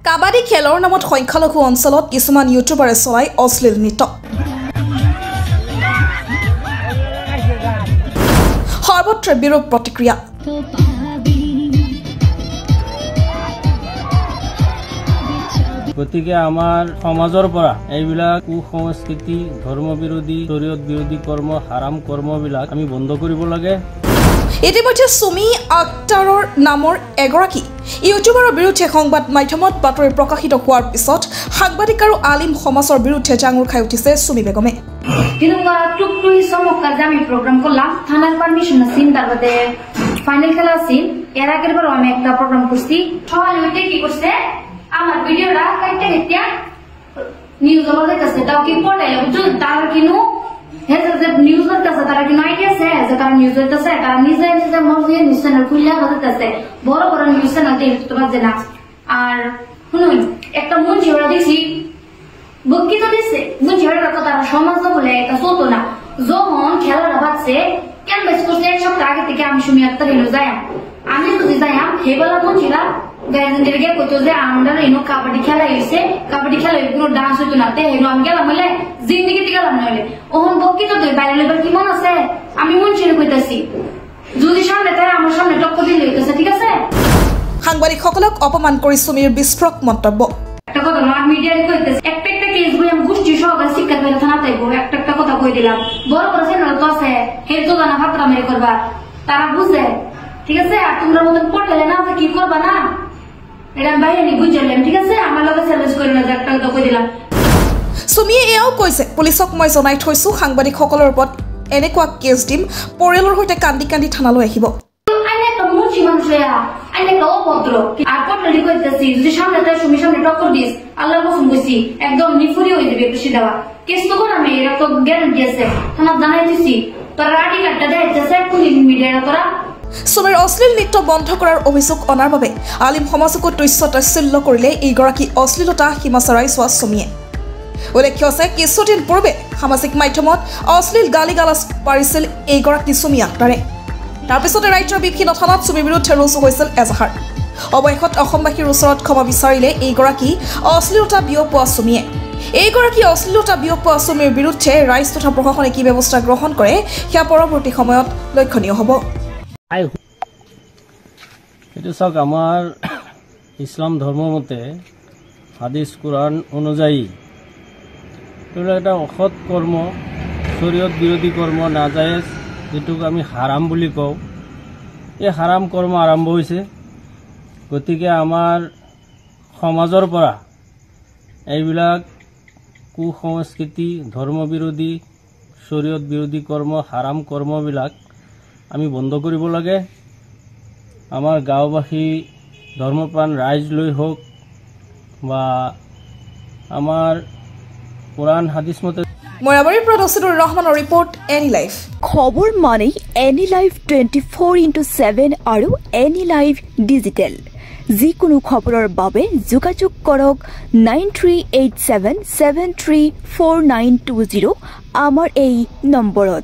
কাবাডী খেলৰ নামত সংখ্যালঘু অঞ্চলত কিছুমান ইউটিউবাৰে চলাই অশ্লীল নৃত্য সৰ্বত্ৰ বিৰূপ প্ৰতিক্ৰিয়া গতিকে আমাৰ সমাজৰ পৰা এইবিলাক কুসংস্কৃতি ধৰ্মবিৰোধী শৰীয়ত বিৰোধী কৰ্ম হাৰাম কৰ্মবিলাক আমি বন্ধ কৰিব লাগে ইতিমধ্যে সুমি আক্তাৰৰ নামৰ এগৰাকী ইউটিউবাৰৰ বিৰুদ্ধে সংবাদ মাধ্যমত বাতৰি প্ৰকাশিত হোৱাৰ পিছত সাংবাদিক আৰু আলিম সমাজৰ বিৰুদ্ধে জাঙুৰ খাই উঠিছে সুমি বেগমে কিন্তু টুকটুই সমকাল যে আমি প্রোগ্রাম করলাম থানার পারমিশন আছে তারপরে ফাইনাল খেলা আছে এর আগের বার আমি একটা প্রোগ্রাম করছি সকালে উঠে কি করছে আমার ভিডিওটা কাটতে কেটে নিউজ ওভার কাছে দাও কি পড়ে বুঝছো তার কিনু হেজে যে নিউজ করতেছে তারা কি আইডিয়া আছে যে তারা নিউজ করতেছে তারা নিজে নিজে মর্জি নিউজ চ্যানেল খুলে বলতেছে বড় বড় নিউজ চ্যানেল তো বাজে না আর শুনুন একটা মন ঝেড়া দেখছি বকিত দিছে মন ঝেড়ার কথা সমাজ বলে এটা সতো না যখন খেলাটা বাজছে কেন বেশ করছে এক সপ্তাহ আগে থেকে আমি সুমি আক্তার এলো যাই আমি যদি যাই হেবেলা মন ঝেড়া গার্জেনদের গিয়ে কইতো যে আমরা এনো কাবাডি খেলা হইছে কাবাডি খেলা কোনো ডান্স হইতো না তে হেনো আমি গেলাম বলে জিন্দেগিতে গেলাম নইলে ওহন বকিত তুই বাইরে লেবার কি মন আছে আমি মন ছেড়ে কইতাছি যদি সামনে তাই আমার সামনে টক্কর দিলে হইতাছে ঠিক আছে সাংবাদিকসকলক অপমান কৰি সুমিৰ বিস্ফোৰক মন্তব্য একটা কথা না মিডিয়ায় কইতেছে একটা কেস বই আমি গোষ্ঠী সহকারে শিক্ষা করে থানাতে একটা কথা কই দিলাম বড় বড় চ্যানেল তো আছে হের তো জানা ফাতরা মেরে করবা তারা বুঝে ঠিক আছে আর তোমরা মতন পড়লে না কি করবা না এটা বাইরে নি বুঝলেন ঠিক আছে আমার লগে চ্যালেঞ্জ করি না একটা কথা কই দিলাম সুমিয়ে এও কৈছে পুলিচক মই জনাই থৈছো সাংবাদিকসকলৰ ওপৰত এনেকুৱা কেছ দিম পৰিয়ালৰ হৈতে কান্দি কান্দি থানালৈ আহিব আইনে তো মুচি মানুষয়া আইনে তো অভদ্র আর পটলি কইতেছি যদি সামনে তাই সুমি সামনে টক্কর দিস আল্লাহর কসম কইছি একদম নিফুরি হয়ে যাবে খুশি দেওয়া কেস তো কোন আমি এরা তো গ্যারান্টি আছে থানা জানাই দিছি তোরা আইডি কার্ডটা দেখাইতেছে পুলিশ মিডিয়ারা তোরা সুমিৰ অশ্লীল নৃত্য বন্ধ কৰাৰ অভিযোগ অনাৰ বাবে আলিম সমাজকো তুচ্ছ তাচ্ছিল্য কৰিলে এইগৰাকী অশ্লীলতা সীমা চৰাই চোৱা সুমিয়ে উল্লেখ্য আছে কিছুদিন পূৰ্বে সামাজিক মাধ্যমত অশ্লীল গালি গালাজ পাৰিছিল এইগৰাকী সুমি আক্তাৰে তাৰপিছতে ৰাজ্যৰ বিভিন্ন থানাত সুমিৰ বিৰুদ্ধে ৰুজু হৈছিল এজাহাৰ অৱশেষত অসমবাসীৰ ওচৰত ক্ষমা বিচাৰিলে এইগৰাকী অশ্লীলতা বিয়পোৱা সুমিয়ে এইগৰাকী অশ্লীলতা বিয়পোৱা সুমিৰ বিৰুদ্ধে ৰাইজ তথা প্ৰশাসনে কি ব্যৱস্থা গ্ৰহণ কৰে সেয়া পৰৱৰ্তী সময়ত লক্ষণীয় হ'ব এইটো চাওক আমাৰ ইছলাম ধৰ্ম মতে হাদিছ কোৰআন অনুযায়ী এইটো এটা অসৎ কৰ্ম শৰীয়ত বিৰোধী কৰ্ম নাজায়েজ যেটোক আমি হাৰাম বুলি কওঁ এই হাৰাম কৰ্ম আৰম্ভ হৈছে গতিকে আমাৰ সমাজৰ পৰা এইবিলাক কুসংস্কৃতি ধৰ্মবিৰোধী শৰীয়ত বিৰোধী কৰ্ম হাৰাম কৰ্মবিলাক আমি বন্ধ কৰিব লাগে আমাৰ গাঁওবাসী ধৰ্মপ্ৰাণ ৰাইজ লৈ হোক বা আমাৰ কোৰআন হাদিস মতে মৰাবাৰীৰ পৰা দছিদুৰ ৰহমানৰ ৰিপৰ্ট এনি লাইফ খবৰ মানে এনি লাইফ 24/7 আৰু এনি লাইফ ডিজিটেল যিকোনো খবৰৰ বাবে যোগাযোগ কৰক 9387734920 আমাৰ এই নম্বৰত